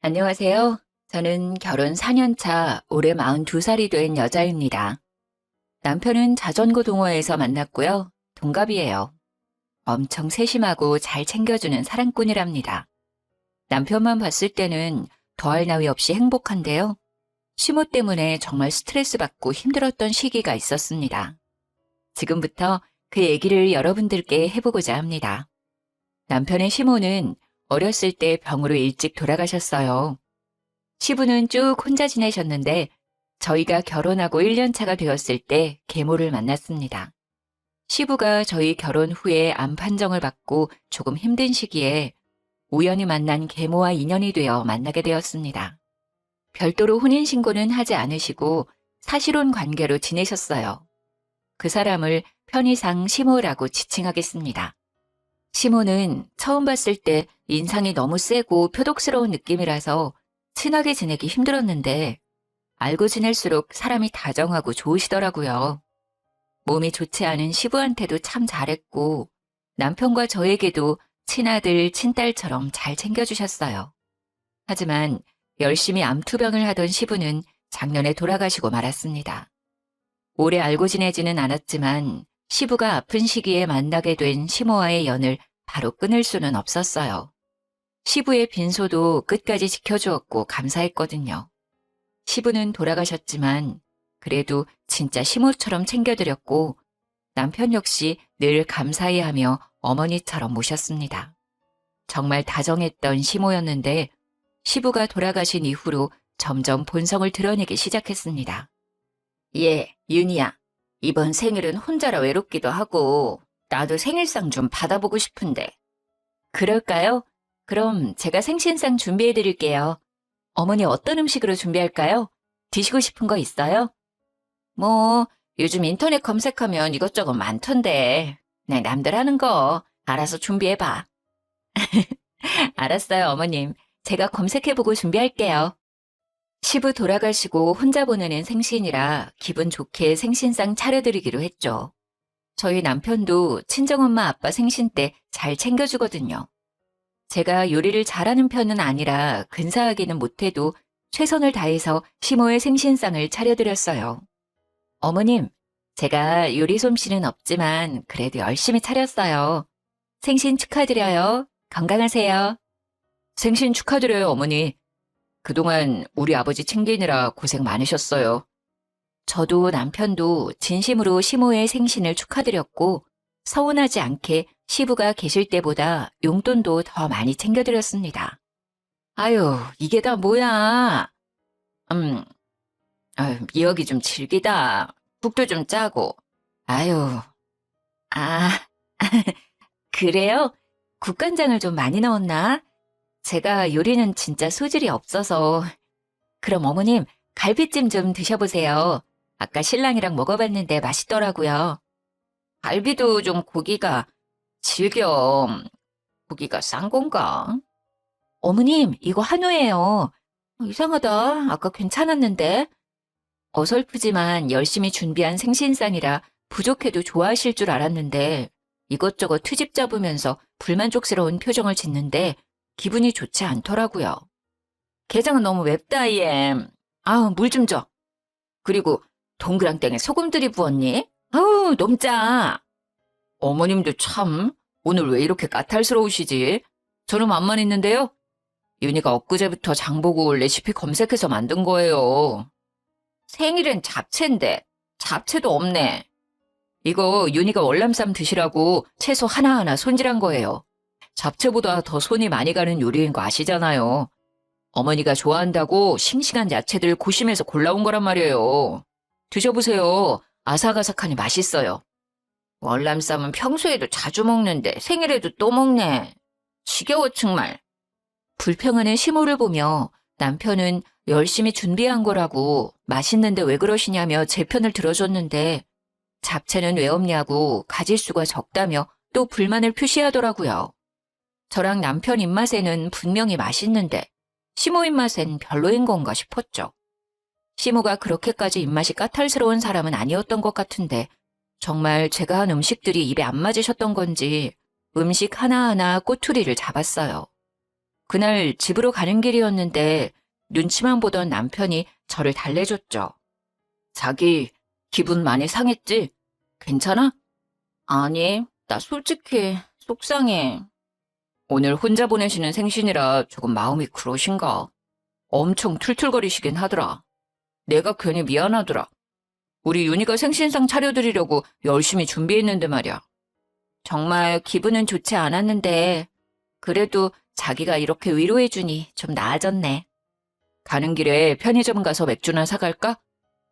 안녕하세요. 저는 결혼 4년 차 올해 42살이 된 여자입니다. 남편은 자전거 동호회에서 만났고요. 동갑이에요. 엄청 세심하고 잘 챙겨주는 사랑꾼이랍니다. 남편만 봤을 때는 더할 나위 없이 행복한데요. 시모 때문에 정말 스트레스 받고 힘들었던 시기가 있었습니다. 지금부터 그 얘기를 여러분들께 해보고자 합니다. 남편의 시모는 어렸을 때 병으로 일찍 돌아가셨어요. 시부는 쭉 혼자 지내셨는데 저희가 결혼하고 1년 차가 되었을 때 계모를 만났습니다. 시부가 저희 결혼 후에 암 판정을 받고 조금 힘든 시기에 우연히 만난 계모와 인연이 되어 만나게 되었습니다. 별도로 혼인신고는 하지 않으시고 사실혼 관계로 지내셨어요. 그 사람을 편의상 시모라고 지칭하겠습니다. 시모는 처음 봤을 때 인상이 너무 세고 표독스러운 느낌이라서 친하게 지내기 힘들었는데 알고 지낼수록 사람이 다정하고 좋으시더라고요. 몸이 좋지 않은 시부한테도 참 잘했고 남편과 저에게도 친아들, 친딸처럼 잘 챙겨주셨어요. 하지만 열심히 암투병을 하던 시부는 작년에 돌아가시고 말았습니다. 오래 알고 지내지는 않았지만 시부가 아픈 시기에 만나게 된 시모와의 연을 바로 끊을 수는 없었어요. 시부의 빈소도 끝까지 지켜주었고 감사했거든요. 시부는 돌아가셨지만 그래도 진짜 시모처럼 챙겨드렸고 남편 역시 늘 감사히 하며 어머니처럼 모셨습니다. 정말 다정했던 시모였는데 시부가 돌아가신 이후로 점점 본성을 드러내기 시작했습니다. 예, 윤희야. 이번 생일은 혼자라 외롭기도 하고 나도 생일상 좀 받아보고 싶은데. 그럴까요? 그럼 제가 생신상 준비해 드릴게요. 어머니 어떤 음식으로 준비할까요? 드시고 싶은 거 있어요? 뭐 요즘 인터넷 검색하면 이것저것 많던데. 네, 남들 하는 거 알아서 준비해봐. 알았어요, 어머님. 제가 검색해보고 준비할게요. 시부 돌아가시고 혼자 보내는 생신이라 기분 좋게 생신상 차려드리기로 했죠. 저희 남편도 친정엄마 아빠 생신 때 잘 챙겨주거든요. 제가 요리를 잘하는 편은 아니라 근사하기는 못해도 최선을 다해서 시모의 생신상을 차려드렸어요. 어머님, 제가 요리 솜씨는 없지만 그래도 열심히 차렸어요. 생신 축하드려요. 건강하세요. 생신 축하드려요, 어머니. 그동안 우리 아버지 챙기느라 고생 많으셨어요. 저도 남편도 진심으로 시모의 생신을 축하드렸고 서운하지 않게 시부가 계실 때보다 용돈도 더 많이 챙겨드렸습니다. 아유, 이게 다 뭐야? 음, 미역이 좀 질기다. 국도 좀 짜고. 아유, 아, 그래요? 국간장을 좀 많이 넣었나? 제가 요리는 진짜 소질이 없어서. 그럼 어머님, 갈비찜 좀 드셔보세요. 아까 신랑이랑 먹어봤는데 맛있더라고요. 갈비도 좀 고기가 질겨. 고기가 싼 건가? 어머님, 이거 한우예요. 이상하다. 아까 괜찮았는데. 어설프지만 열심히 준비한 생신상이라 부족해도 좋아하실 줄 알았는데 이것저것 트집 잡으면서 불만족스러운 표정을 짓는데 기분이 좋지 않더라고요. 게장은 너무 맵다, 얘. 아우, 물 좀 줘. 그리고 동그랑땡에 소금들이 부었니? 아우, 너무 짜. 어머님도 참, 오늘 왜 이렇게 까탈스러우시지? 저는 만만 있는데요. 윤희가 엊그제부터 장보고 레시피 검색해서 만든 거예요. 생일엔 잡채인데 잡채도 없네. 이거 윤희가 월남쌈 드시라고 채소 하나하나 손질한 거예요. 잡채보다 더 손이 많이 가는 요리인 거 아시잖아요. 어머니가 좋아한다고 싱싱한 야채들 고심해서 골라온 거란 말이에요. 드셔보세요. 아삭아삭하니 맛있어요. 월남쌈은 평소에도 자주 먹는데 생일에도 또 먹네. 지겨워 정말. 불평하는 시모를 보며 남편은 열심히 준비한 거라고 맛있는데 왜 그러시냐며 제 편을 들어줬는데 잡채는 왜 없냐고 가짓수가 적다며 또 불만을 표시하더라고요. 저랑 남편 입맛에는 분명히 맛있는데 시모 입맛엔 별로인 건가 싶었죠. 시모가 그렇게까지 입맛이 까탈스러운 사람은 아니었던 것 같은데 정말 제가 한 음식들이 입에 안 맞으셨던 건지 음식 하나하나 꼬투리를 잡았어요. 그날 집으로 가는 길이었는데 눈치만 보던 남편이 저를 달래줬죠. 자기 기분 많이 상했지? 괜찮아? 아니, 나 솔직히 속상해. 오늘 혼자 보내시는 생신이라 조금 마음이 그러신가? 엄청 툴툴거리시긴 하더라. 내가 괜히 미안하더라. 우리 윤희가 생신상 차려드리려고 열심히 준비했는데 말이야. 정말 기분은 좋지 않았는데 그래도 자기가 이렇게 위로해주니 좀 나아졌네. 가는 길에 편의점 가서 맥주나 사갈까?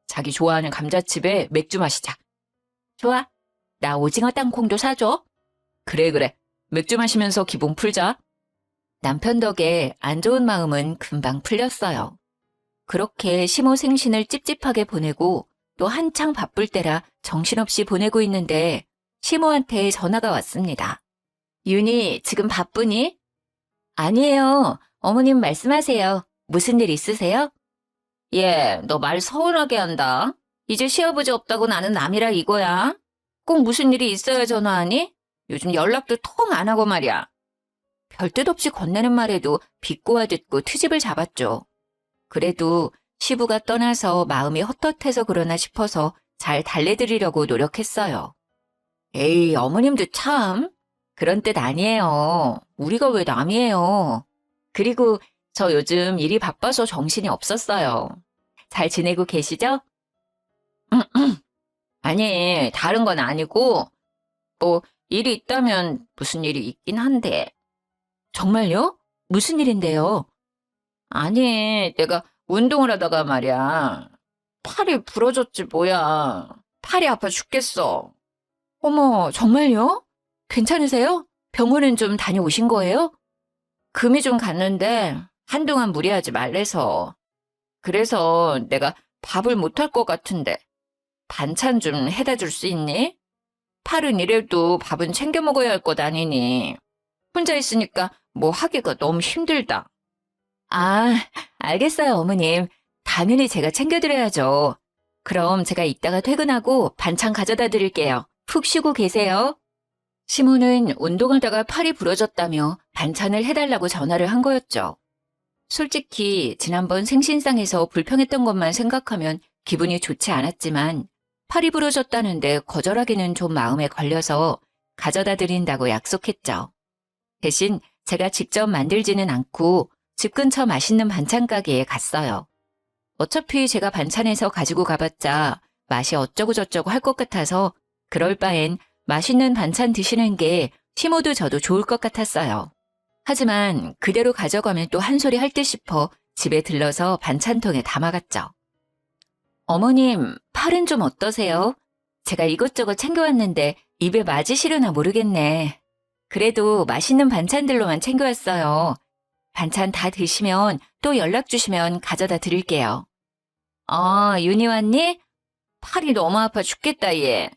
자기 좋아하는 감자칩에 맥주 마시자. 좋아. 나 오징어 땅콩도 사줘. 그래. 맥주 마시면서 기분 풀자. 남편 덕에 안 좋은 마음은 금방 풀렸어요. 그렇게 시모 생신을 찝찝하게 보내고 또 한창 바쁠 때라 정신없이 보내고 있는데 시모한테 전화가 왔습니다. 윤희, 지금 바쁘니? 아니에요. 어머님 말씀하세요. 무슨 일 있으세요? 예, 너 말 서운하게 한다. 이제 시아버지 없다고 나는 남이라 이거야. 꼭 무슨 일이 있어야 전화하니? 요즘 연락도 통 안 하고 말이야. 별 뜻 없이 건네는 말에도 비꼬아 듣고 트집을 잡았죠. 그래도 시부가 떠나서 마음이 헛헛해서 그러나 싶어서 잘 달래드리려고 노력했어요. 에이, 어머님도 참. 그런 뜻 아니에요. 우리가 왜 남이에요. 그리고 저 요즘 일이 바빠서 정신이 없었어요. 잘 지내고 계시죠? 아니, 다른 건 아니고, 뭐, 일이 있다면 무슨 일이 있긴 한데. 정말요? 무슨 일인데요? 아니, 내가 운동을 하다가 말이야. 팔이 부러졌지 뭐야. 팔이 아파 죽겠어. 어머, 정말요? 괜찮으세요? 병원은 좀 다녀오신 거예요? 금이 좀 갔는데 한동안 무리하지 말래서. 그래서 내가 밥을 못할 것 같은데 반찬 좀 해다 줄 수 있니? 팔은 이래도 밥은 챙겨 먹어야 할 것 아니니. 혼자 있으니까 뭐 하기가 너무 힘들다. 아, 알겠어요, 어머님. 당연히 제가 챙겨드려야죠. 그럼 제가 이따가 퇴근하고 반찬 가져다 드릴게요. 푹 쉬고 계세요. 시모는 운동하다가 팔이 부러졌다며 반찬을 해달라고 전화를 한 거였죠. 솔직히 지난번 생신상에서 불평했던 것만 생각하면 기분이 좋지 않았지만 팔이 부러졌다는데 거절하기는 좀 마음에 걸려서 가져다 드린다고 약속했죠. 대신 제가 직접 만들지는 않고 집 근처 맛있는 반찬 가게에 갔어요. 어차피 제가 반찬해서 가지고 가봤자 맛이 어쩌고저쩌고 할 것 같아서 그럴 바엔 맛있는 반찬 드시는 게 시모도 저도 좋을 것 같았어요. 하지만 그대로 가져가면 또 한 소리 할 듯 싶어 집에 들러서 반찬통에 담아갔죠. 어머님, 팔은 좀 어떠세요? 제가 이것저것 챙겨왔는데 입에 맞으시려나 모르겠네. 그래도 맛있는 반찬들로만 챙겨왔어요. 반찬 다 드시면 또 연락 주시면 가져다 드릴게요. 윤희 왔니? 팔이 너무 아파 죽겠다, 얘.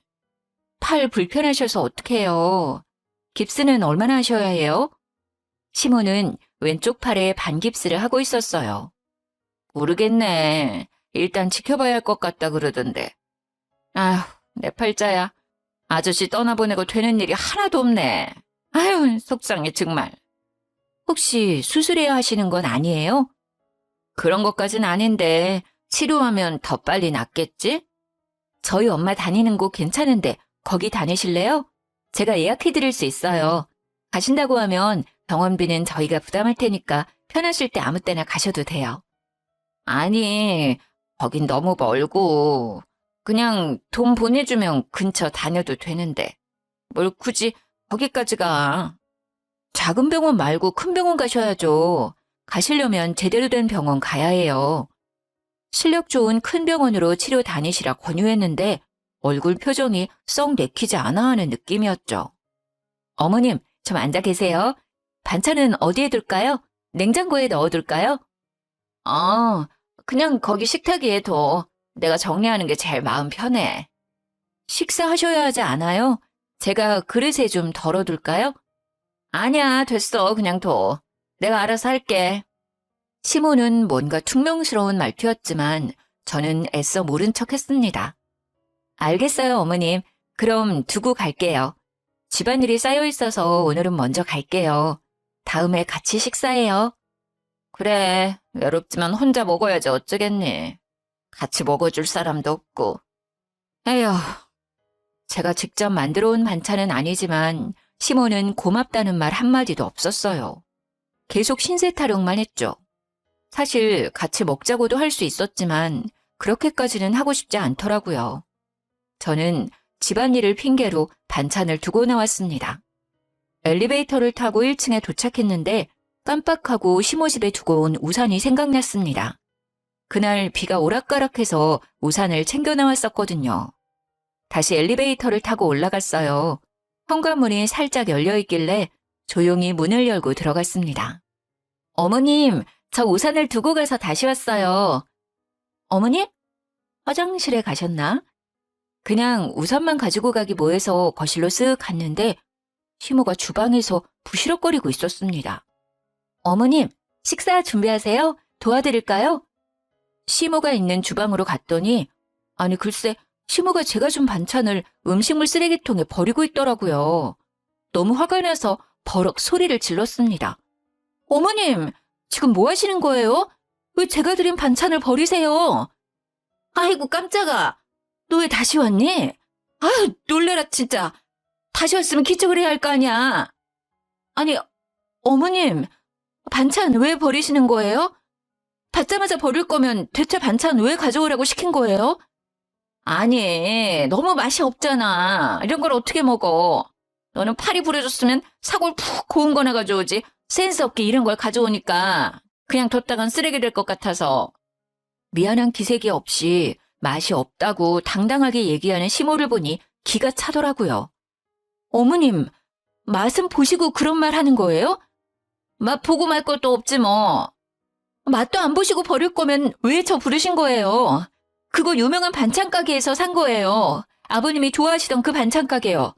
팔 불편하셔서 어떡해요. 깁스는 얼마나 하셔야 해요? 시모는 왼쪽 팔에 반깁스를 하고 있었어요. 모르겠네. 일단 지켜봐야 할 것 같다 그러던데. 아휴, 내 팔자야. 아저씨 떠나보내고 되는 일이 하나도 없네. 아휴, 속상해 정말. 혹시 수술해야 하시는 건 아니에요? 그런 것까진 아닌데 치료하면 더 빨리 낫겠지? 저희 엄마 다니는 곳 괜찮은데 거기 다니실래요? 제가 예약해드릴 수 있어요. 가신다고 하면 병원비는 저희가 부담할 테니까 편하실 때 아무 때나 가셔도 돼요. 아니, 거긴 너무 멀고 그냥 돈 보내주면 근처 다녀도 되는데 뭘 굳이 거기까지 가. 작은 병원 말고 큰 병원 가셔야죠. 가시려면 제대로 된 병원 가야 해요. 실력 좋은 큰 병원으로 치료 다니시라 권유했는데 얼굴 표정이 썩 내키지 않아 하는 느낌이었죠. 어머님, 좀 앉아 계세요. 반찬은 어디에 둘까요? 냉장고에 넣어둘까요? 그냥 거기 식탁위에 둬. 내가 정리하는 게 제일 마음 편해. 식사하셔야 하지 않아요? 제가 그릇에 좀 덜어둘까요? 아니야, 됐어. 그냥 둬. 내가 알아서 할게. 시모는 뭔가 퉁명스러운 말투였지만 저는 애써 모른 척 했습니다. 알겠어요, 어머님. 그럼 두고 갈게요. 집안일이 쌓여 있어서 오늘은 먼저 갈게요. 다음에 같이 식사해요. 그래, 외롭지만 혼자 먹어야지 어쩌겠니. 같이 먹어줄 사람도 없고. 에휴, 제가 직접 만들어 온 반찬은 아니지만 시모는 고맙다는 말 한마디도 없었어요. 계속 신세 타령만 했죠. 사실 같이 먹자고도 할 수 있었지만 그렇게까지는 하고 싶지 않더라고요. 저는 집안일을 핑계로 반찬을 두고 나왔습니다. 엘리베이터를 타고 1층에 도착했는데 깜빡하고 시모 집에 두고 온 우산이 생각났습니다. 그날 비가 오락가락해서 우산을 챙겨 나왔었거든요. 다시 엘리베이터를 타고 올라갔어요. 현관문이 살짝 열려 있길래 조용히 문을 열고 들어갔습니다. 어머님, 저 우산을 두고 가서 다시 왔어요. 어머님? 화장실에 가셨나? 그냥 우산만 가지고 가기 뭐해서 거실로 쓱 갔는데 시모가 주방에서 부시럭거리고 있었습니다. 어머님, 식사 준비하세요? 도와드릴까요? 시모가 있는 주방으로 갔더니 아니 글쎄 시모가 제가 준 반찬을 음식물 쓰레기통에 버리고 있더라고요. 너무 화가 나서 버럭 소리를 질렀습니다. 어머님, 지금 뭐 하시는 거예요? 왜 제가 드린 반찬을 버리세요? 아이고 깜짝아. 너 왜 다시 왔니? 아유 놀래라 진짜. 다시 왔으면 기척을 해야 할 거 아니야. 아니 어머님 반찬 왜 버리시는 거예요? 받자마자 버릴 거면 대체 반찬 왜 가져오라고 시킨 거예요? 아니 너무 맛이 없잖아. 이런 걸 어떻게 먹어. 너는 팔이 부러졌으면 사골 푹 고운 거나 가져오지. 센스 없게 이런 걸 가져오니까 그냥 뒀다간 쓰레기 될 것 같아서. 미안한 기색이 없이 맛이 없다고 당당하게 얘기하는 시모를 보니 기가 차더라고요. 어머님, 맛은 보시고 그런 말 하는 거예요? 맛 보고 말 것도 없지 뭐. 맛도 안 보시고 버릴 거면 왜 저 부르신 거예요? 그거 유명한 반찬 가게에서 산 거예요. 아버님이 좋아하시던 그 반찬 가게요.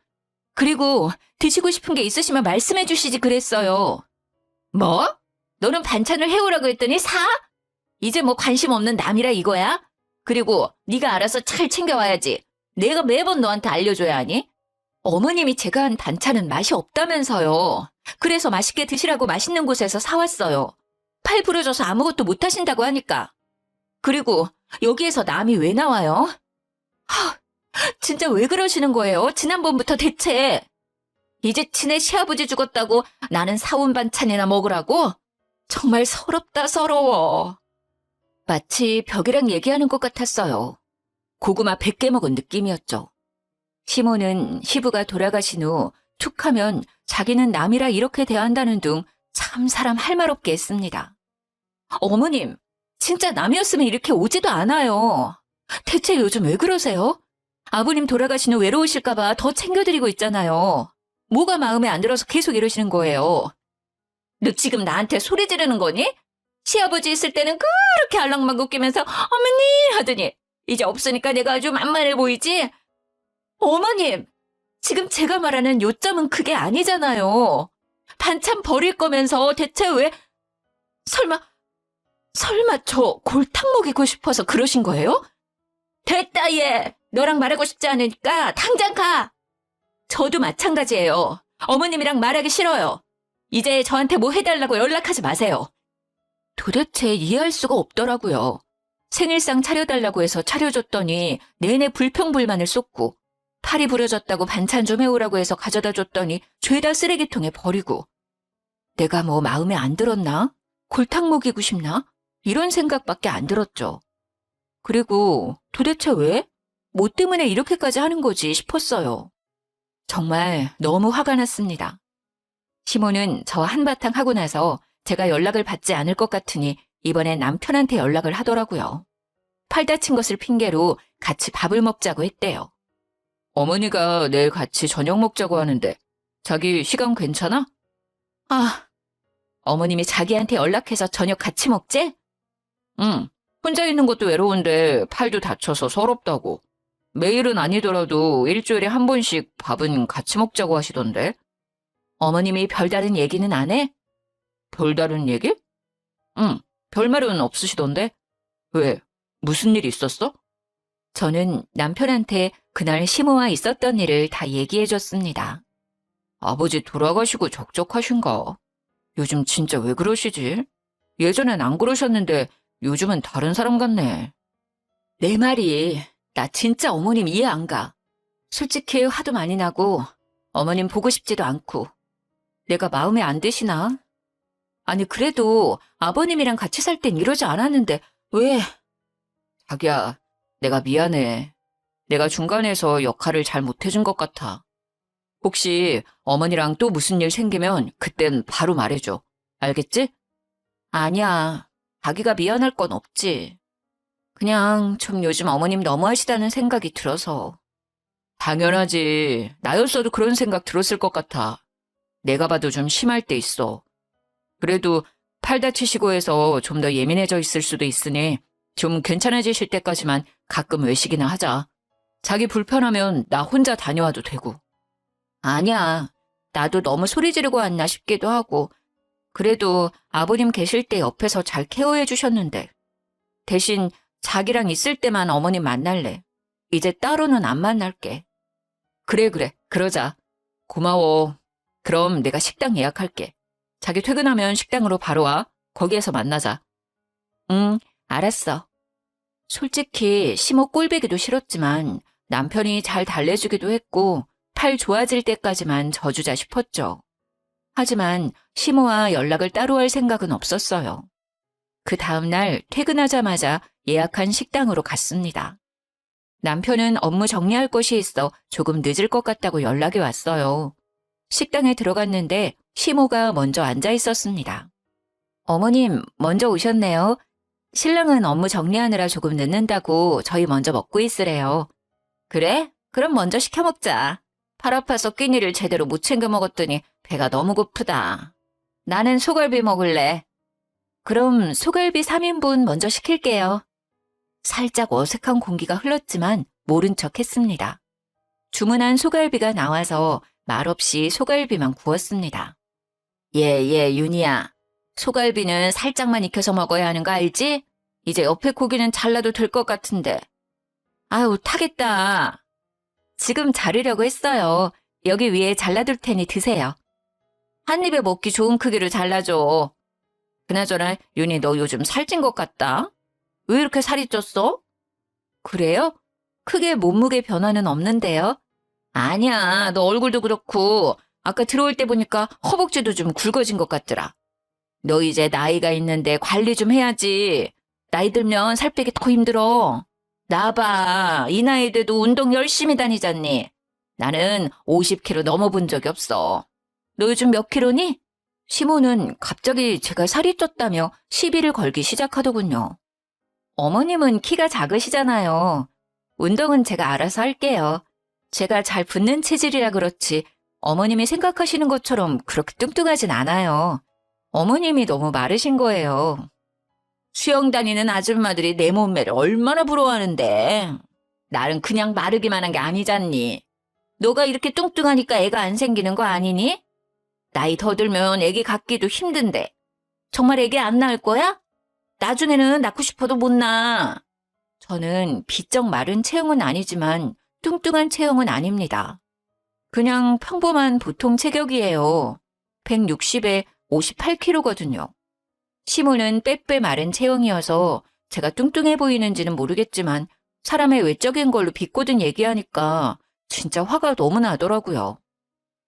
그리고 드시고 싶은 게 있으시면 말씀해 주시지 그랬어요. 뭐? 너는 반찬을 해오라고 했더니 사? 이제 뭐 관심 없는 남이라 이거야? 그리고 네가 알아서 잘 챙겨와야지. 내가 매번 너한테 알려줘야 하니? 어머님이 제가 한 반찬은 맛이 없다면서요. 그래서 맛있게 드시라고 맛있는 곳에서 사왔어요. 팔 부러져서 아무것도 못하신다고 하니까. 그리고 여기에서 남이 왜 나와요? 진짜 왜 그러시는 거예요? 지난번부터 대체. 이제 친애 시아버지 죽었다고 나는 사온 반찬이나 먹으라고? 정말 서럽다 서러워. 마치 벽이랑 얘기하는 것 같았어요. 고구마 100개 먹은 느낌이었죠. 시모는 시부가 돌아가신 후 툭 하면 자기는 남이라 이렇게 대한다는 둥 참 사람 할 말 없게 했습니다. 어머님, 진짜 남이었으면 이렇게 오지도 않아요. 대체 요즘 왜 그러세요? 아버님 돌아가신 후 외로우실까 봐 더 챙겨드리고 있잖아요. 뭐가 마음에 안 들어서 계속 이러시는 거예요. 너 지금 나한테 소리 지르는 거니? 시아버지 있을 때는 그렇게 알랑방구 끼면서 어머니 하더니 이제 없으니까 내가 아주 만만해 보이지? 어머님, 지금 제가 말하는 요점은 그게 아니잖아요. 반찬 버릴 거면서 대체 왜 설마 저 골탕 먹이고 싶어서 그러신 거예요? 됐다 얘. 너랑 말하고 싶지 않으니까 당장 가. 저도 마찬가지예요. 어머님이랑 말하기 싫어요. 이제 저한테 뭐 해달라고 연락하지 마세요. 도대체 이해할 수가 없더라고요. 생일상 차려달라고 해서 차려줬더니 내내 불평불만을 쏟고 팔이 부러졌다고 반찬 좀 해오라고 해서 가져다 줬더니 죄다 쓰레기통에 버리고 내가 뭐 마음에 안 들었나? 골탕 먹이고 싶나? 이런 생각밖에 안 들었죠. 그리고 도대체 왜? 뭐 때문에 이렇게까지 하는 거지 싶었어요. 정말 너무 화가 났습니다. 시모는 저 한바탕 하고 나서 제가 연락을 받지 않을 것 같으니 이번엔 남편한테 연락을 하더라고요. 팔 다친 것을 핑계로 같이 밥을 먹자고 했대요. 어머니가 내일 같이 저녁 먹자고 하는데 자기 시간 괜찮아? 어머님이 자기한테 연락해서 저녁 같이 먹재? 응, 혼자 있는 것도 외로운데 팔도 다쳐서 서럽다고. 매일은 아니더라도 일주일에 한 번씩 밥은 같이 먹자고 하시던데. 어머님이 별다른 얘기는 안 해? 별다른 얘기? 응, 별말은 없으시던데. 왜? 무슨 일 있었어? 저는 남편한테 그날 시모와 있었던 일을 다 얘기해줬습니다. 아버지 돌아가시고 적적하신가? 요즘 진짜 왜 그러시지? 예전엔 안 그러셨는데 요즘은 다른 사람 같네. 내 말이, 나 진짜 어머님 이해 안 가. 솔직히 화도 많이 나고 어머님 보고 싶지도 않고. 내가 마음에 안 드시나? 아니, 그래도 아버님이랑 같이 살 땐 이러지 않았는데 왜? 자기야, 내가 미안해. 내가 중간에서 역할을 잘 못해준 것 같아. 혹시 어머니랑 또 무슨 일 생기면 그땐 바로 말해줘. 알겠지? 아니야. 자기가 미안할 건 없지. 그냥 좀 요즘 어머님 너무하시다는 생각이 들어서. 당연하지. 나였어도 그런 생각 들었을 것 같아. 내가 봐도 좀 심할 때 있어. 그래도 팔 다치시고 해서 좀 더 예민해져 있을 수도 있으니 좀 괜찮아지실 때까지만 가끔 외식이나 하자. 자기 불편하면 나 혼자 다녀와도 되고. 아니야. 나도 너무 소리 지르고 왔나 싶기도 하고. 그래도 아버님 계실 때 옆에서 잘 케어해 주셨는데. 대신 자기랑 있을 때만 어머님 만날래. 이제 따로는 안 만날게. 그래, 그래. 그러자. 고마워. 그럼 내가 식당 예약할게. 자기 퇴근하면 식당으로 바로 와. 거기에서 만나자. 응, 알았어. 솔직히 시모 꼴보기도 싫었지만 남편이 잘 달래주기도 했고 팔 좋아질 때까지만 져주자 싶었죠. 하지만 시모와 연락을 따로 할 생각은 없었어요. 그 다음날 퇴근하자마자 예약한 식당으로 갔습니다. 남편은 업무 정리할 것이 있어 조금 늦을 것 같다고 연락이 왔어요. 식당에 들어갔는데 시모가 먼저 앉아 있었습니다. 어머님, 먼저 오셨네요. 신랑은 업무 정리하느라 조금 늦는다고 저희 먼저 먹고 있으래요. 그래? 그럼 먼저 시켜 먹자. 팔 아파서 끼니를 제대로 못 챙겨 먹었더니 배가 너무 고프다. 나는 소갈비 먹을래. 그럼 소갈비 3인분 먼저 시킬게요. 살짝 어색한 공기가 흘렀지만 모른 척 했습니다. 주문한 소갈비가 나와서 말없이 소갈비만 구웠습니다. 예, 윤희야. 소갈비는 살짝만 익혀서 먹어야 하는 거 알지? 이제 옆에 고기는 잘라도 될 것 같은데. 아유, 타겠다. 지금 자르려고 했어요. 여기 위에 잘라둘 테니 드세요. 한 입에 먹기 좋은 크기로 잘라줘. 그나저나 윤희 너 요즘 살찐 것 같다. 왜 이렇게 살이 쪘어? 그래요? 크게 몸무게 변화는 없는데요. 아니야, 너 얼굴도 그렇고 아까 들어올 때 보니까 허벅지도 좀 굵어진 것 같더라. 너 이제 나이가 있는데 관리 좀 해야지. 나이 들면 살 빼기 더 힘들어. 나 봐, 이 나이 돼도 운동 열심히 다니잖니. 나는 50kg 넘어본 적이 없어. 너 요즘 몇 킬로니? 시모는 갑자기 제가 살이 쪘다며 시비를 걸기 시작하더군요. 어머님은 키가 작으시잖아요. 운동은 제가 알아서 할게요. 제가 잘 붙는 체질이라 그렇지 어머님이 생각하시는 것처럼 그렇게 뚱뚱하진 않아요. 어머님이 너무 마르신 거예요. 수영 다니는 아줌마들이 내 몸매를 얼마나 부러워하는데. 나는 그냥 마르기만 한 게 아니잖니. 너가 이렇게 뚱뚱하니까 애가 안 생기는 거 아니니? 나이 더 들면 애기 갖기도 힘든데. 정말 애기 안 낳을 거야? 나중에는 낳고 싶어도 못 낳아. 저는 비쩍 마른 체형은 아니지만 뚱뚱한 체형은 아닙니다. 그냥 평범한 보통 체격이에요. 160에 58kg거든요. 시모는 빼빼 마른 체형이어서 제가 뚱뚱해 보이는지는 모르겠지만 사람의 외적인 걸로 비꼬든 얘기하니까 진짜 화가 너무 나더라고요.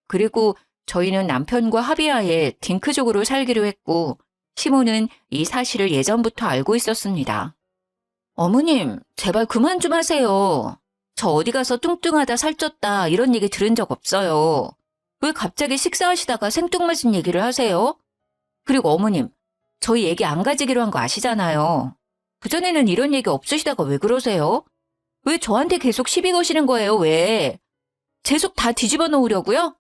그리고 저희는 남편과 합의하에 딩크족으로 살기로 했고 시모는 이 사실을 예전부터 알고 있었습니다. 어머님, 제발 그만 좀 하세요. 저 어디 가서 뚱뚱하다 살쪘다 이런 얘기 들은 적 없어요. 왜 갑자기 식사하시다가 생뚱맞은 얘기를 하세요? 그리고 어머님, 저희 얘기 안 가지기로 한 거 아시잖아요. 그전에는 이런 얘기 없으시다가 왜 그러세요? 왜 저한테 계속 시비 거시는 거예요, 왜? 제 속 다 뒤집어 놓으려고요?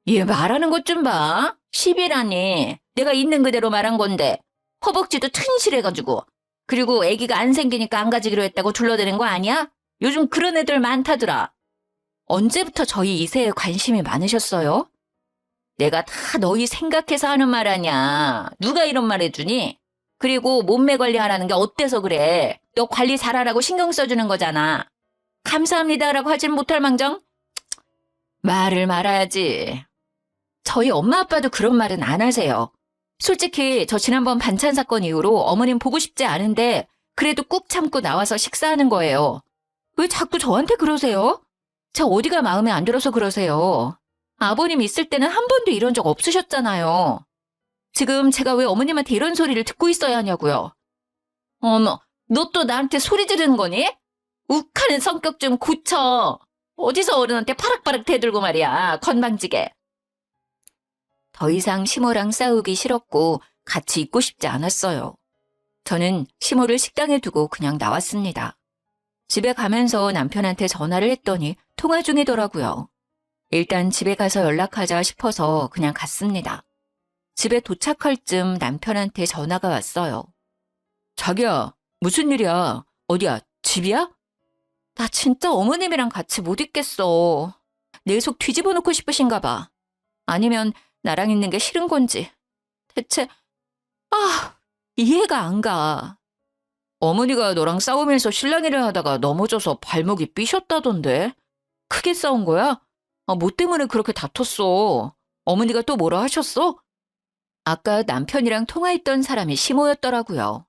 얘 말하는 것 좀 봐. 시비라니. 내가 있는 그대로 말한 건데. 허벅지도 튼실해가지고. 그리고 아기가 안 생기니까 안 가지기로 했다고 둘러대는 거 아니야? 요즘 그런 애들 많다더라. 언제부터 저희 이세에 관심이 많으셨어요? 내가 다 너희 생각해서 하는 말 아냐. 누가 이런 말 해주니? 그리고 몸매 관리하라는 게 어때서 그래? 너 관리 잘하라고 신경 써주는 거잖아. 감사합니다라고 하진 못할 망정? 말을 말아야지. 저희 엄마 아빠도 그런 말은 안 하세요. 솔직히 저 지난번 반찬 사건 이후로 어머님 보고 싶지 않은데 그래도 꾹 참고 나와서 식사하는 거예요. 왜 자꾸 저한테 그러세요? 저 어디가 마음에 안 들어서 그러세요? 아버님 있을 때는 한 번도 이런 적 없으셨잖아요. 지금 제가 왜 어머님한테 이런 소리를 듣고 있어야 하냐고요. 어머, 너 또 나한테 소리 지르는 거니? 욱하는 성격 좀 고쳐. 어디서 어른한테 파락파락 대들고 말이야, 건방지게. 더 이상 시모랑 싸우기 싫었고 같이 있고 싶지 않았어요. 저는 시모를 식당에 두고 그냥 나왔습니다. 집에 가면서 남편한테 전화를 했더니 통화 중이더라고요. 일단 집에 가서 연락하자 싶어서 그냥 갔습니다. 집에 도착할 즈음 남편한테 전화가 왔어요. 자기야, 무슨 일이야? 어디야? 집이야? 나 진짜 어머님이랑 같이 못 있겠어. 내 속 뒤집어 놓고 싶으신가 봐. 아니면 나랑 있는 게 싫은 건지. 대체, 이해가 안 가. 어머니가 너랑 싸우면서 실랑이를 하다가 넘어져서 발목이 삐셨다던데. 크게 싸운 거야? 뭐 때문에 그렇게 다퉜어? 어머니가 또 뭐라 하셨어? 아까 남편이랑 통화했던 사람이 시모였더라고요.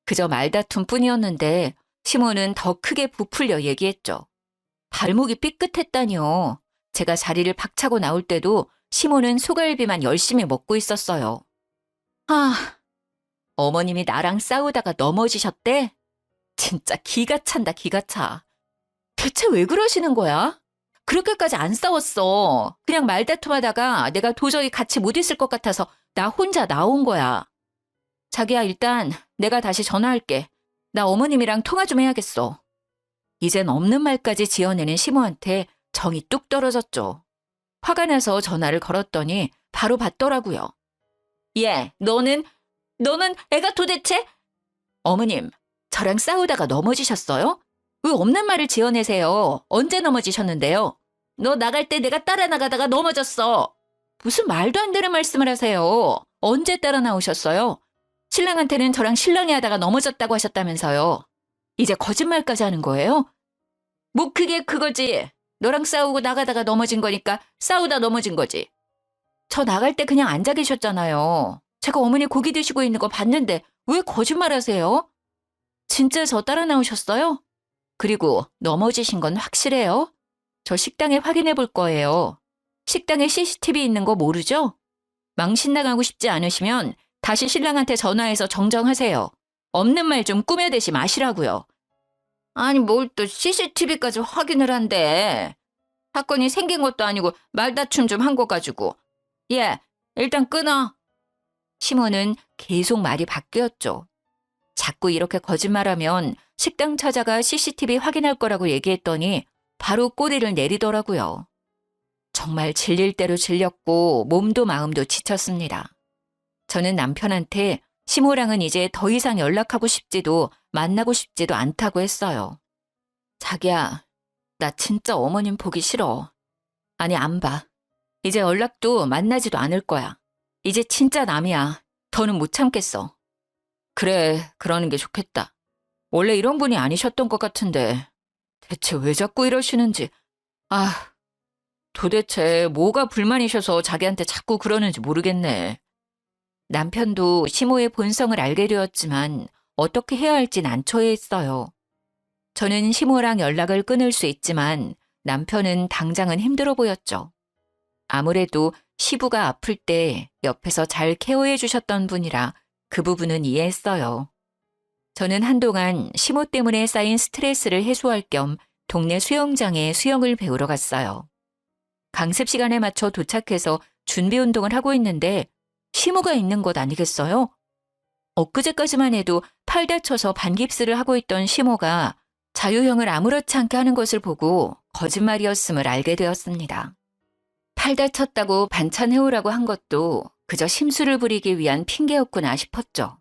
그저 말다툼 뿐이었는데 시모는 더 크게 부풀려 얘기했죠. 발목이 삐끗했다니요. 제가 자리를 박차고 나올 때도 시모는 소갈비만 열심히 먹고 있었어요. 어머님이 나랑 싸우다가 넘어지셨대? 진짜 기가 찬다, 기가 차. 대체 왜 그러시는 거야? 그렇게까지 안 싸웠어. 그냥 말다툼하다가 내가 도저히 같이 못 있을 것 같아서 나 혼자 나온 거야. 자기야, 일단 내가 다시 전화할게. 나 어머님이랑 통화 좀 해야겠어. 이젠 없는 말까지 지어내는 시모한테 정이 뚝 떨어졌죠. 화가 나서 전화를 걸었더니 바로 받더라고요. 예, 너는 애가 도대체? 어머님, 저랑 싸우다가 넘어지셨어요? 왜 없는 말을 지어내세요? 언제 넘어지셨는데요? 너 나갈 때 내가 따라 나가다가 넘어졌어. 무슨 말도 안 되는 말씀을 하세요. 언제 따라 나오셨어요? 신랑한테는 저랑 실랑이 하다가 넘어졌다고 하셨다면서요. 이제 거짓말까지 하는 거예요? 뭐 그게 그거지. 너랑 싸우고 나가다가 넘어진 거니까 싸우다 넘어진 거지. 저 나갈 때 그냥 앉아 계셨잖아요. 제가 어머니 고기 드시고 있는 거 봤는데 왜 거짓말하세요? 진짜 저 따라 나오셨어요? 그리고 넘어지신 건 확실해요? 저 식당에 확인해 볼 거예요. 식당에 CCTV 있는 거 모르죠? 망신 나가고 싶지 않으시면 다시 신랑한테 전화해서 정정하세요. 없는 말 좀 꾸며대지 마시라고요. 아니 뭘 또 CCTV까지 확인을 한대. 사건이 생긴 것도 아니고 말다툼 좀 한 거 가지고. 예, 일단 끊어. 시모는 계속 말이 바뀌었죠. 자꾸 이렇게 거짓말하면 식당 찾아가 CCTV 확인할 거라고 얘기했더니 바로 꼬리를 내리더라고요. 정말 질릴 대로 질렸고 몸도 마음도 지쳤습니다. 저는 남편한테 시모랑은 이제 더 이상 연락하고 싶지도 만나고 싶지도 않다고 했어요. 자기야, 나 진짜 어머님 보기 싫어. 아니, 안 봐. 이제 연락도 만나지도 않을 거야. 이제 진짜 남이야. 더는 못 참겠어. 그래, 그러는 게 좋겠다. 원래 이런 분이 아니셨던 것 같은데 대체 왜 자꾸 이러시는지. 도대체 뭐가 불만이셔서 자기한테 자꾸 그러는지 모르겠네. 남편도 시모의 본성을 알게 되었지만 어떻게 해야 할지 난처해했어요. 저는 시모랑 연락을 끊을 수 있지만 남편은 당장은 힘들어 보였죠. 아무래도 시부가 아플 때 옆에서 잘 케어해 주셨던 분이라 그 부분은 이해했어요. 저는 한동안 시모 때문에 쌓인 스트레스를 해소할 겸 동네 수영장에 수영을 배우러 갔어요. 강습 시간에 맞춰 도착해서 준비 운동을 하고 있는데 시모가 있는 것 아니겠어요? 엊그제까지만 해도 팔 다쳐서 반깁스를 하고 있던 시모가 자유형을 아무렇지 않게 하는 것을 보고 거짓말이었음을 알게 되었습니다. 팔 다쳤다고 반찬 해오라고 한 것도 그저 심술을 부리기 위한 핑계였구나 싶었죠.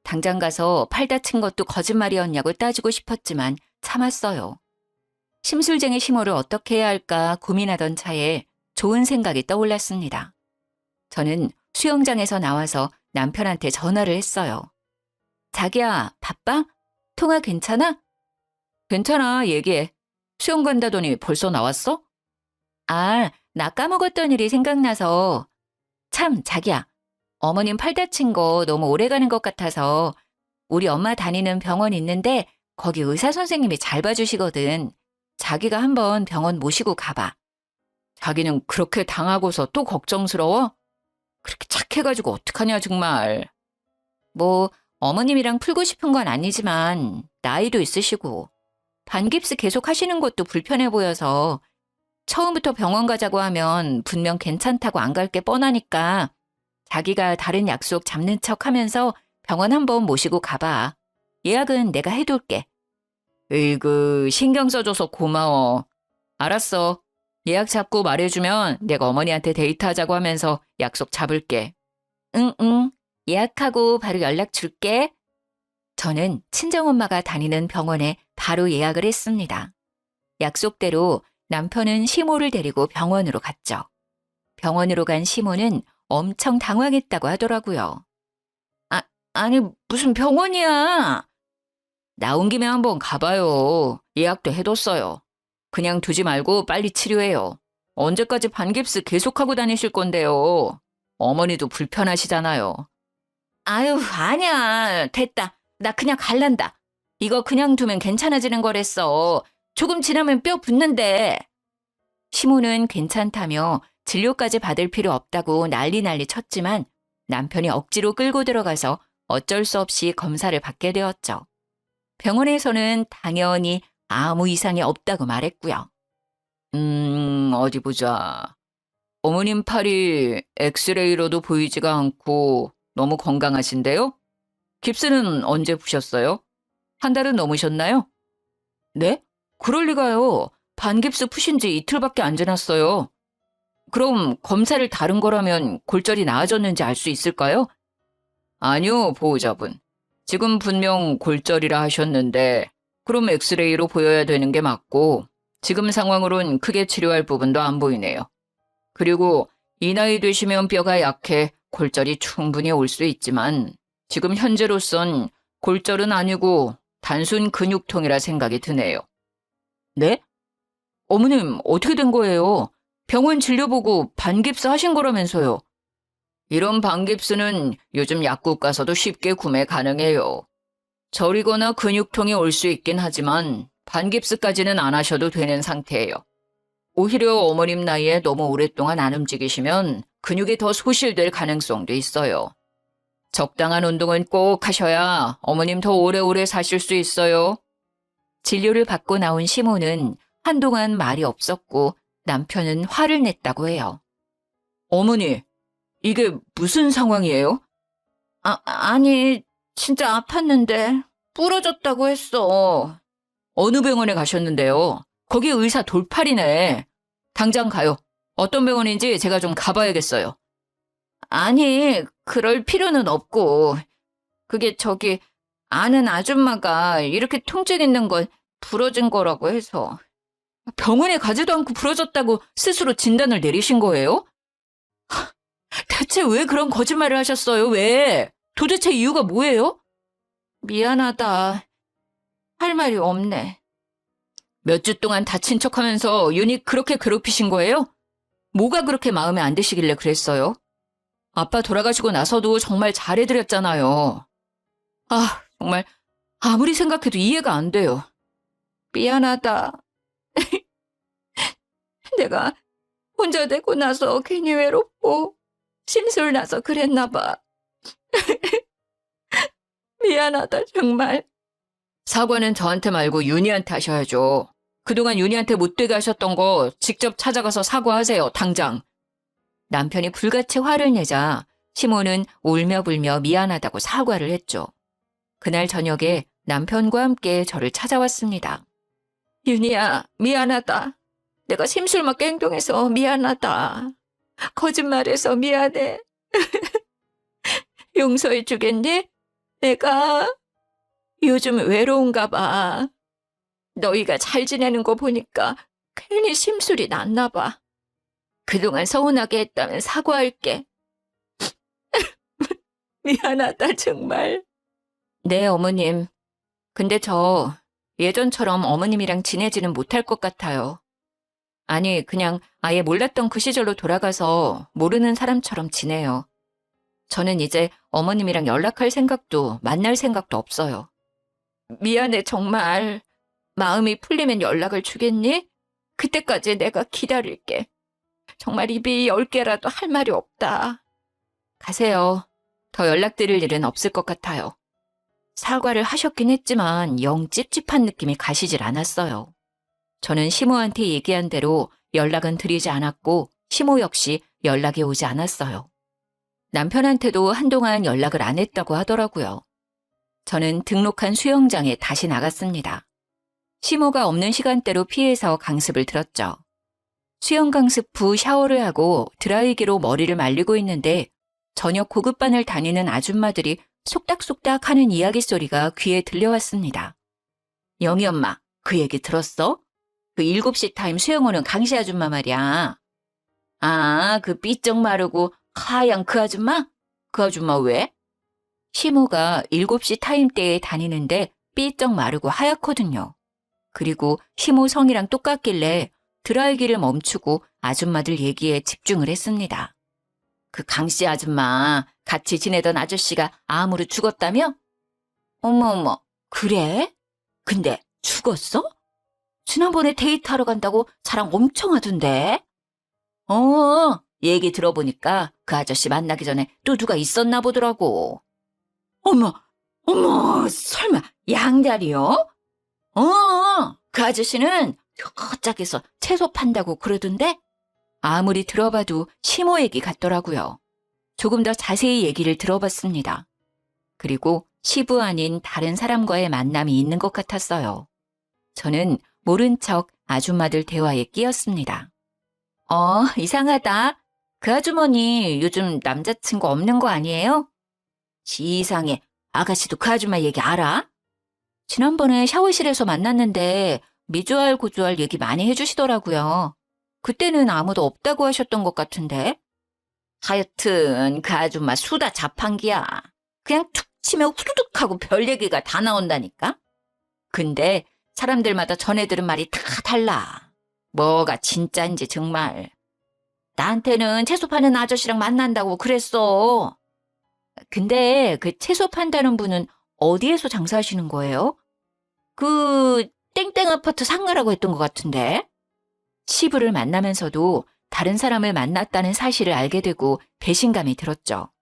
당장 가서 팔 다친 것도 거짓말이었냐고 따지고 싶었지만 참았어요. 심술쟁이 시모를 어떻게 해야 할까 고민하던 차에 좋은 생각이 떠올랐습니다. 저는 수영장에서 나와서 남편한테 전화를 했어요. 자기야, 바빠? 통화 괜찮아? 괜찮아, 얘기해. 수영 간다더니 벌써 나왔어? 나 까먹었던 일이 생각나서 참, 자기야. 어머님 팔 다친 거 너무 오래 가는 것 같아서 우리 엄마 다니는 병원 있는데 거기 의사 선생님이 잘 봐주시거든. 자기가 한번 병원 모시고 가봐. 자기는 그렇게 당하고서 또 걱정스러워? 그렇게 착해가지고 어떡하냐 정말. 뭐 어머님이랑 풀고 싶은 건 아니지만 나이도 있으시고 반깁스 계속 하시는 것도 불편해 보여서 처음부터 병원 가자고 하면 분명 괜찮다고 안 갈 게 뻔하니까 자기가 다른 약속 잡는 척 하면서 병원 한번 모시고 가봐. 예약은 내가 해둘게. 으이그, 신경 써줘서 고마워. 알았어. 예약 잡고 말해주면 내가 어머니한테 데이트하자고 하면서 약속 잡을게. 응. 예약하고 바로 연락 줄게. 저는 친정엄마가 다니는 병원에 바로 예약을 했습니다. 약속대로 남편은 시모를 데리고 병원으로 갔죠. 병원으로 간 시모는 엄청 당황했다고 하더라고요. 아니, 무슨 병원이야? 나온 김에 한번 가봐요. 예약도 해뒀어요. 그냥 두지 말고 빨리 치료해요. 언제까지 반깁스 계속하고 다니실 건데요. 어머니도 불편하시잖아요. 아유, 아니야. 됐다. 나 그냥 갈란다. 이거 그냥 두면 괜찮아지는 거랬어. 조금 지나면 뼈 붙는데. 시모는 괜찮다며 진료까지 받을 필요 없다고 난리 쳤지만 남편이 억지로 끌고 들어가서 어쩔 수 없이 검사를 받게 되었죠. 병원에서는 당연히 아무 이상이 없다고 말했고요. 어디 보자. 어머님 팔이 엑스레이로도 보이지가 않고 너무 건강하신데요? 깁스는 언제 푸셨어요? 한 달은 넘으셨나요? 네? 그럴 리가요. 반깁스 푸신 지 이틀밖에 안 지났어요. 그럼 검사를 다른 거라면 골절이 나아졌는지 알 수 있을까요? 아니요, 보호자분. 지금 분명 골절이라 하셨는데 그럼 엑스레이로 보여야 되는 게 맞고 지금 상황으론 크게 치료할 부분도 안 보이네요. 그리고 이 나이 되시면 뼈가 약해 골절이 충분히 올 수 있지만 지금 현재로선 골절은 아니고 단순 근육통이라 생각이 드네요. 네? 어머님 어떻게 된 거예요? 병원 진료 보고 반깁스 하신 거라면서요. 이런 반깁스는 요즘 약국 가서도 쉽게 구매 가능해요. 저리거나 근육통이 올 수 있긴 하지만 반깁스까지는 안 하셔도 되는 상태예요. 오히려 어머님 나이에 너무 오랫동안 안 움직이시면 근육이 더 소실될 가능성도 있어요. 적당한 운동은 꼭 하셔야 어머님 더 오래오래 사실 수 있어요. 진료를 받고 나온 시모는 한동안 말이 없었고 남편은 화를 냈다고 해요. 어머니, 이게 무슨 상황이에요? 아니, 진짜 아팠는데 부러졌다고 했어. 어느 병원에 가셨는데요? 거기 의사 돌팔이네. 당장 가요. 어떤 병원인지 제가 좀 가봐야겠어요. 아니, 그럴 필요는 없고. 그게 저기 아는 아줌마가 이렇게 통증 있는 건 부러진 거라고 해서. 병원에 가지도 않고 부러졌다고 스스로 진단을 내리신 거예요? 대체 왜 그런 거짓말을 하셨어요? 왜? 도대체 이유가 뭐예요? 미안하다. 할 말이 없네. 몇 주 동안 다친 척하면서 윤희 그렇게 괴롭히신 거예요? 뭐가 그렇게 마음에 안 드시길래 그랬어요? 아빠 돌아가시고 나서도 정말 잘해드렸잖아요. 아, 정말 아무리 생각해도 이해가 안 돼요. 미안하다. 내가 혼자 되고 나서 괜히 외롭고 심술나서 그랬나 봐. 미안하다 정말. 사과는 저한테 말고 윤희한테 하셔야죠. 그동안 윤희한테 못되게 하셨던 거 직접 찾아가서 사과하세요, 당장. 남편이 불같이 화를 내자 시모는 울며불며 미안하다고 사과를 했죠. 그날 저녁에 남편과 함께 저를 찾아왔습니다. 윤희야, 미안하다. 내가 심술맞게 행동해서 미안하다. 거짓말해서 미안해. 용서해 주겠니? 내가 요즘 외로운가 봐. 너희가 잘 지내는 거 보니까 괜히 심술이 났나 봐. 그동안 서운하게 했다면 사과할게. 미안하다 정말. 네, 어머님. 근데 저 예전처럼 어머님이랑 지내지는 못할 것 같아요. 아니, 그냥 아예 몰랐던 그 시절로 돌아가서 모르는 사람처럼 지내요. 저는 이제 어머님이랑 연락할 생각도 만날 생각도 없어요. 미안해, 정말. 마음이 풀리면 연락을 주겠니? 그때까지 내가 기다릴게. 정말 입이 10개라도 할 말이 없다. 가세요. 더 연락드릴 일은 없을 것 같아요. 사과를 하셨긴 했지만 영 찝찝한 느낌이 가시질 않았어요. 저는 시모한테 얘기한 대로 연락은 드리지 않았고 시모 역시 연락이 오지 않았어요. 남편한테도 한동안 연락을 안 했다고 하더라고요. 저는 등록한 수영장에 다시 나갔습니다. 시모가 없는 시간대로 피해서 강습을 들었죠. 수영 강습 후 샤워를 하고 드라이기로 머리를 말리고 있는데 저녁 고급반을 다니는 아줌마들이 속닥속닥 하는 이야기 소리가 귀에 들려왔습니다. 영희 엄마, 그 얘기 들었어? 그 7시 타임 수영 오는 강씨 아줌마 말이야. 아, 그 삐쩍 마르고 하얀 그 아줌마? 그 아줌마 왜? 시모가 7시 타임 때에 다니는데 삐쩍 마르고 하얗거든요. 그리고 시모 성이랑 똑같길래 드라이기를 멈추고 아줌마들 얘기에 집중을 했습니다. 그 강씨 아줌마 같이 지내던 아저씨가 암으로 죽었다며? 어머, 그래? 근데 죽었어? 지난번에 데이트하러 간다고 자랑 엄청 하던데? 얘기 들어보니까 그 아저씨 만나기 전에 또 누가 있었나 보더라고. 어머, 설마 양다리요? 그 아저씨는 쫙해서 채소 판다고 그러던데? 아무리 들어봐도 시모 얘기 같더라고요. 조금 더 자세히 얘기를 들어봤습니다. 그리고 시부 아닌 다른 사람과의 만남이 있는 것 같았어요. 저는 모른 척 아줌마들 대화에 끼었습니다. 이상하다. 그 아주머니 요즘 남자친구 없는 거 아니에요? 이상해. 아가씨도 그 아줌마 얘기 알아? 지난번에 샤워실에서 만났는데 미주알 고주알 얘기 많이 해주시더라고요. 그때는 아무도 없다고 하셨던 것 같은데. 하여튼 그 아줌마 수다 자판기야. 그냥 툭 치면 후두둑 하고 별 얘기가 다 나온다니까. 근데 사람들마다 전해 들은 말이 다 달라. 뭐가 진짜인지 정말. 나한테는 채소 파는 아저씨랑 만난다고 그랬어. 근데 그 채소 판다는 분은 어디에서 장사하시는 거예요? 그 땡땡 아파트 상가라고 했던 것 같은데. 시부를 만나면서도 다른 사람을 만났다는 사실을 알게 되고 배신감이 들었죠.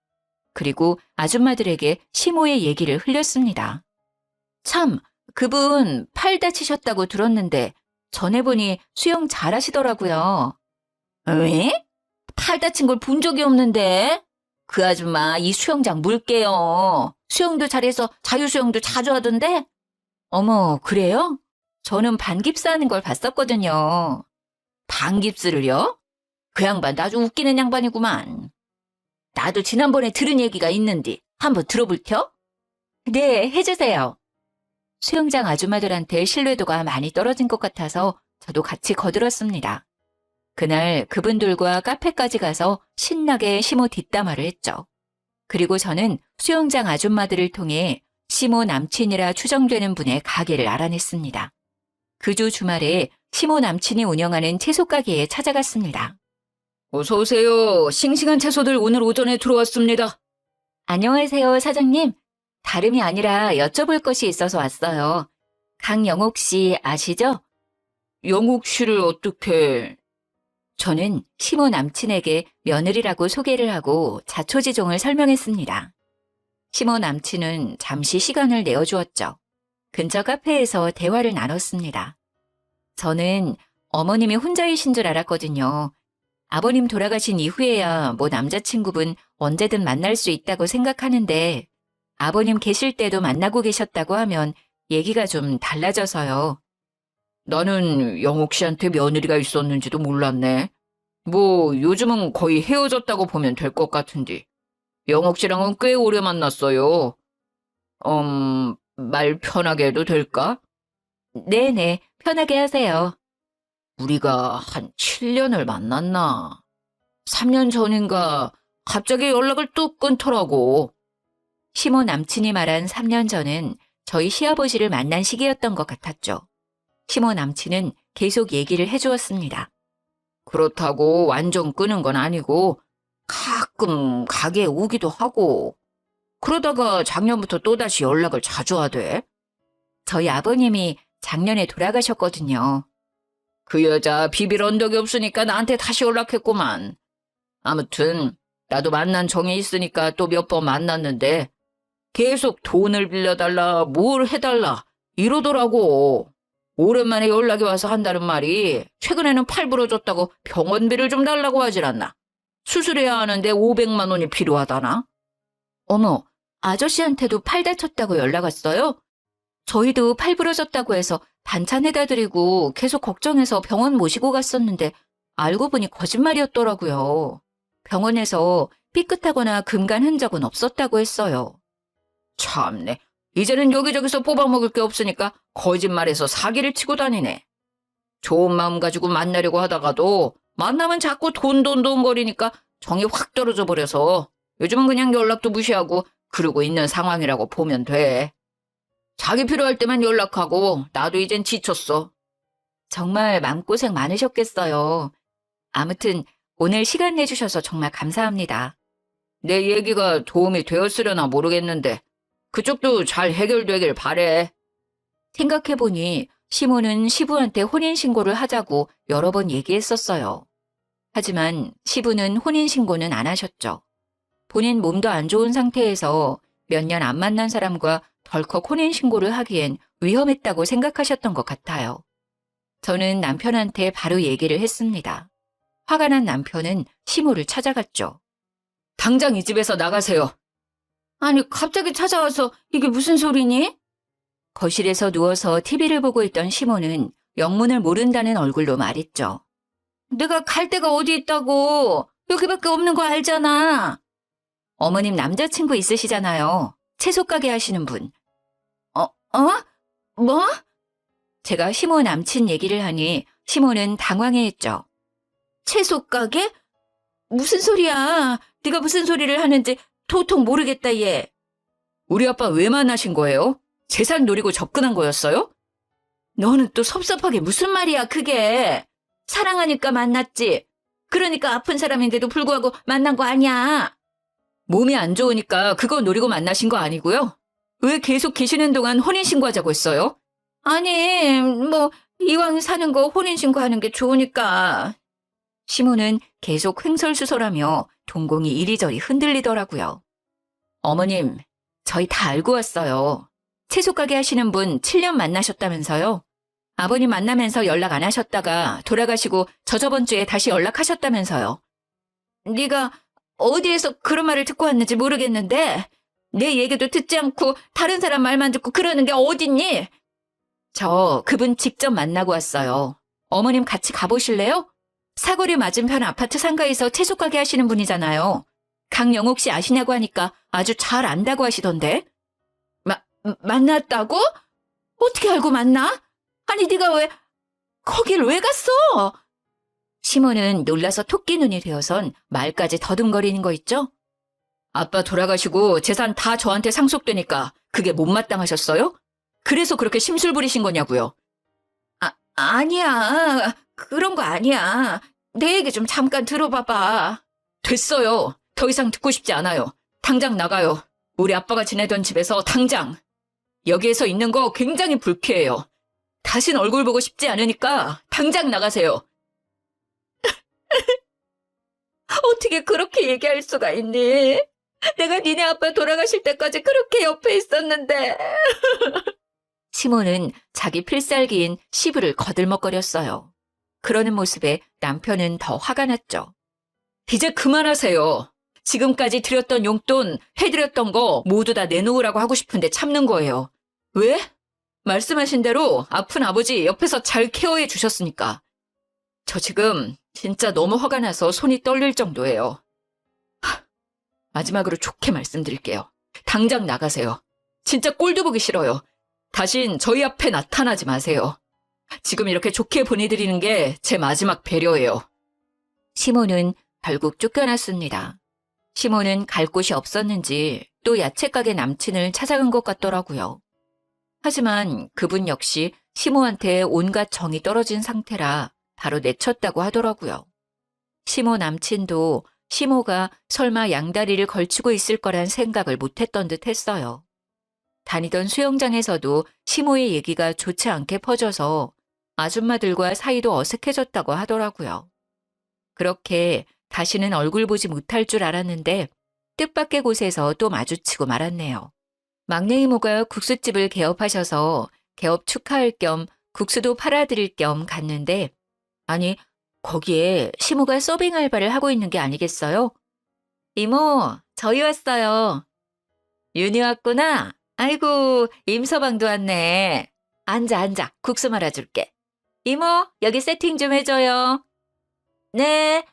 그리고 아줌마들에게 시모의 얘기를 흘렸습니다. 참, 그분 팔 다치셨다고 들었는데 전해보니 수영 잘하시더라고요. 왜? 팔 다친 걸 본 적이 없는데. 그 아줌마 이 수영장 물게요. 수영도 잘해서 자유수영도 자주 하던데. 어머, 그래요? 저는 반깁스 하는 걸 봤었거든요. 반깁스를요? 그 양반 아주 웃기는 양반이구만. 나도 지난번에 들은 얘기가 있는데 한번 들어볼텨? 네, 해주세요. 수영장 아줌마들한테 신뢰도가 많이 떨어진 것 같아서 저도 같이 거들었습니다. 그날 그분들과 카페까지 가서 신나게 시모 뒷담화를 했죠. 그리고 저는 수영장 아줌마들을 통해 시모 남친이라 추정되는 분의 가게를 알아냈습니다. 그 주 주말에 시모 남친이 운영하는 채소 가게에 찾아갔습니다. 어서 오세요. 싱싱한 채소들 오늘 오전에 들어왔습니다. 안녕하세요, 사장님. 다름이 아니라 여쭤볼 것이 있어서 왔어요. 강영옥 씨 아시죠? 영옥 씨를 어떻게... 저는 시모 남친에게 며느리라고 소개를 하고 자초지종을 설명했습니다. 시모 남친은 잠시 시간을 내어주었죠. 근처 카페에서 대화를 나눴습니다. 저는 어머님이 혼자이신 줄 알았거든요. 아버님 돌아가신 이후에야 뭐 남자친구분 언제든 만날 수 있다고 생각하는데 아버님 계실 때도 만나고 계셨다고 하면 얘기가 좀 달라져서요. 나는 영옥 씨한테 며느리가 있었는지도 몰랐네. 뭐 요즘은 거의 헤어졌다고 보면 될 것 같은데. 영옥 씨랑은 꽤 오래 만났어요. 말 편하게 해도 될까? 네네, 편하게 하세요. 우리가 한 7년을 만났나? 3년 전인가 갑자기 연락을 뚝 끊더라고. 시모 남친이 말한 3년 전은 저희 시아버지를 만난 시기였던 것 같았죠. 시모 남친은 계속 얘기를 해주었습니다. 그렇다고 완전 끄는 건 아니고 가끔 가게에 오기도 하고 그러다가 작년부터 또다시 연락을 자주 하대. 저희 아버님이 작년에 돌아가셨거든요. 그 여자 비빌 언덕이 없으니까 나한테 다시 연락했구만. 아무튼 나도 만난 정이 있으니까 또 몇 번 만났는데 계속 돈을 빌려달라 뭘 해달라 이러더라고. 오랜만에 연락이 와서 한다는 말이 최근에는 팔 부러졌다고 병원비를 좀 달라고 하질 않나. 수술해야 하는데 500만 원이 필요하다나. 어머, 아저씨한테도 팔 다쳤다고 연락 왔어요? 저희도 팔 부러졌다고 해서 반찬 해다 드리고 계속 걱정해서 병원 모시고 갔었는데 알고 보니 거짓말이었더라고요. 병원에서 삐끗하거나 금간 흔적은 없었다고 했어요. 참네. 이제는 여기저기서 뽑아먹을 게 없으니까 거짓말해서 사기를 치고 다니네. 좋은 마음 가지고 만나려고 하다가도 만나면 자꾸 돈 거리니까 정이 확 떨어져 버려서 요즘은 그냥 연락도 무시하고 그러고 있는 상황이라고 보면 돼. 자기 필요할 때만 연락하고 나도 이젠 지쳤어. 정말 마음고생 많으셨겠어요. 아무튼 오늘 시간 내주셔서 정말 감사합니다. 내 얘기가 도움이 되었으려나 모르겠는데 그쪽도 잘 해결되길 바래. 생각해보니 시모는 시부한테 혼인신고를 하자고 여러 번 얘기했었어요. 하지만 시부는 혼인신고는 안 하셨죠. 본인 몸도 안 좋은 상태에서 몇 년 안 만난 사람과 덜컥 혼인신고를 하기엔 위험했다고 생각하셨던 것 같아요. 저는 남편한테 바로 얘기를 했습니다. 화가 난 남편은 시모를 찾아갔죠. 당장 이 집에서 나가세요. 아니, 갑자기 찾아와서 이게 무슨 소리니? 거실에서 누워서 TV를 보고 있던 시모는 영문을 모른다는 얼굴로 말했죠. 내가 갈 데가 어디 있다고. 여기밖에 없는 거 알잖아. 어머님 남자친구 있으시잖아요. 채소 가게 하시는 분. 뭐? 제가 시모 남친 얘기를 하니 시모는 당황해했죠. 채소 가게? 무슨 소리야. 네가 무슨 소리를 하는지 도통 모르겠다 얘. 우리 아빠 왜 만나신 거예요? 재산 노리고 접근한 거였어요? 너는 또 섭섭하게 무슨 말이야 그게. 사랑하니까 만났지. 그러니까 아픈 사람인데도 불구하고 만난 거 아니야. 몸이 안 좋으니까 그거 노리고 만나신 거 아니고요? 왜 계속 계시는 동안 혼인신고하자고 했어요? 아니, 뭐 이왕 사는 거 혼인신고하는 게 좋으니까. 시모는 계속 횡설수설하며 동공이 이리저리 흔들리더라고요. 어머님, 저희 다 알고 왔어요. 채소 가게 하시는 분 7년 만나셨다면서요? 아버님 만나면서 연락 안 하셨다가 돌아가시고 저번 주에 다시 연락하셨다면서요. 네가 어디에서 그런 말을 듣고 왔는지 모르겠는데 내 얘기도 듣지 않고 다른 사람 말만 듣고 그러는 게 어딨니? 저 그분 직접 만나고 왔어요. 어머님 같이 가보실래요? 사거리 맞은편 아파트 상가에서 채소 가게 하시는 분이잖아요. 강영옥 씨 아시냐고 하니까 아주 잘 안다고 하시던데. 만났다고? 어떻게 알고 만나? 아니 네가 왜 거길 왜 갔어? 시모는 놀라서 토끼 눈이 되어선 말까지 더듬거리는 거 있죠? 아빠 돌아가시고 재산 다 저한테 상속되니까 그게 못마땅하셨어요? 그래서 그렇게 심술 부리신 거냐고요? 아니야. 그런 거 아니야. 내 얘기 좀 잠깐 들어봐봐. 됐어요. 더 이상 듣고 싶지 않아요. 당장 나가요. 우리 아빠가 지내던 집에서 당장. 여기에서 있는 거 굉장히 불쾌해요. 다신 얼굴 보고 싶지 않으니까 당장 나가세요. 어떻게 그렇게 얘기할 수가 있니? 내가 니네 아빠 돌아가실 때까지 그렇게 옆에 있었는데. 시모는 자기 필살기인 시부를 거들먹거렸어요. 그러는 모습에 남편은 더 화가 났죠. 이제 그만하세요. 지금까지 드렸던 용돈, 해드렸던 거 모두 다 내놓으라고 하고 싶은데 참는 거예요. 왜? 말씀하신 대로 아픈 아버지 옆에서 잘 케어해 주셨으니까. 저 지금 진짜 너무 화가 나서 손이 떨릴 정도예요. 마지막으로 좋게 말씀드릴게요. 당장 나가세요. 진짜 꼴도 보기 싫어요. 다신 저희 앞에 나타나지 마세요. 지금 이렇게 좋게 보내드리는 게 제 마지막 배려예요. 시모는 결국 쫓겨났습니다. 시모는 갈 곳이 없었는지 또 야채가게 남친을 찾아간 것 같더라고요. 하지만 그분 역시 시모한테 온갖 정이 떨어진 상태라 바로 내쳤다고 하더라고요. 시모 남친도 시모가 설마 양다리를 걸치고 있을 거란 생각을 못했던 듯 했어요. 다니던 수영장에서도 시모의 얘기가 좋지 않게 퍼져서 아줌마들과 사이도 어색해졌다고 하더라고요. 그렇게 다시는 얼굴 보지 못할 줄 알았는데 뜻밖의 곳에서 또 마주치고 말았네요. 막내 이모가 국수집을 개업하셔서 개업 축하할 겸 국수도 팔아드릴 겸 갔는데 아니 거기에 시모가 서빙 알바를 하고 있는 게 아니겠어요? 이모, 저희 왔어요. 윤희 왔구나. 아이고, 임서방도 왔네. 앉아. 국수 말아줄게. 이모, 여기 세팅 좀 해줘요. 네.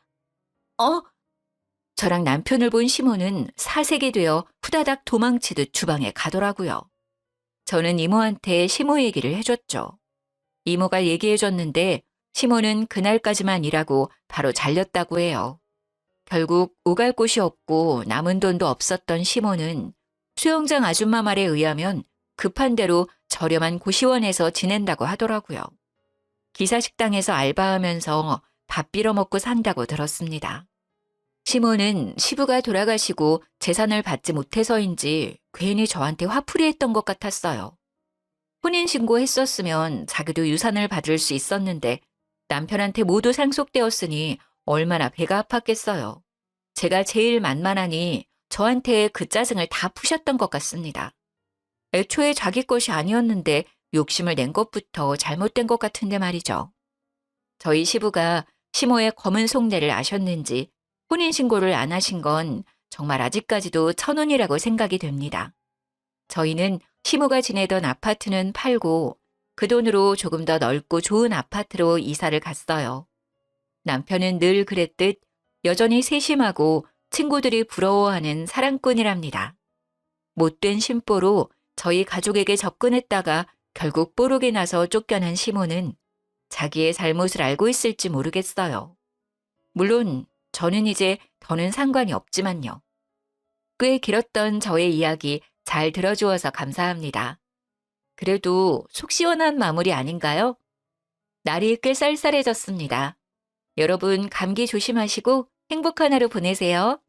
저랑 남편을 본 시모는 사색이 되어 후다닥 도망치듯 주방에 가더라고요. 저는 이모한테 시모 얘기를 해줬죠. 이모가 얘기해줬는데 시모는 그날까지만 일하고 바로 잘렸다고 해요. 결국 오갈 곳이 없고 남은 돈도 없었던 시모는 수영장 아줌마 말에 의하면 급한 대로 저렴한 고시원에서 지낸다고 하더라고요. 기사식당에서 알바하면서 밥 빌어먹고 산다고 들었습니다. 시모는 시부가 돌아가시고 재산을 받지 못해서인지 괜히 저한테 화풀이했던 것 같았어요. 혼인신고 했었으면 자기도 유산을 받을 수 있었는데 남편한테 모두 상속되었으니 얼마나 배가 아팠겠어요. 제가 제일 만만하니 저한테 그 짜증을 다 푸셨던 것 같습니다. 애초에 자기 것이 아니었는데 욕심을 낸 것부터 잘못된 것 같은데 말이죠. 저희 시부가 시모의 검은 속내를 아셨는지 혼인신고를 안 하신 건 정말 아직까지도 천운이라고 생각이 됩니다. 저희는 시모가 지내던 아파트는 팔고 그 돈으로 조금 더 넓고 좋은 아파트로 이사를 갔어요. 남편은 늘 그랬듯 여전히 세심하고 친구들이 부러워하는 사랑꾼이랍니다. 못된 심보로 저희 가족에게 접근했다가 결국 뽀록이 나서 쫓겨난 시모는 자기의 잘못을 알고 있을지 모르겠어요. 물론 저는 이제 더는 상관이 없지만요. 꽤 길었던 저의 이야기 잘 들어주어서 감사합니다. 그래도 속 시원한 마무리 아닌가요? 날이 꽤 쌀쌀해졌습니다. 여러분 감기 조심하시고 행복한 하루 보내세요.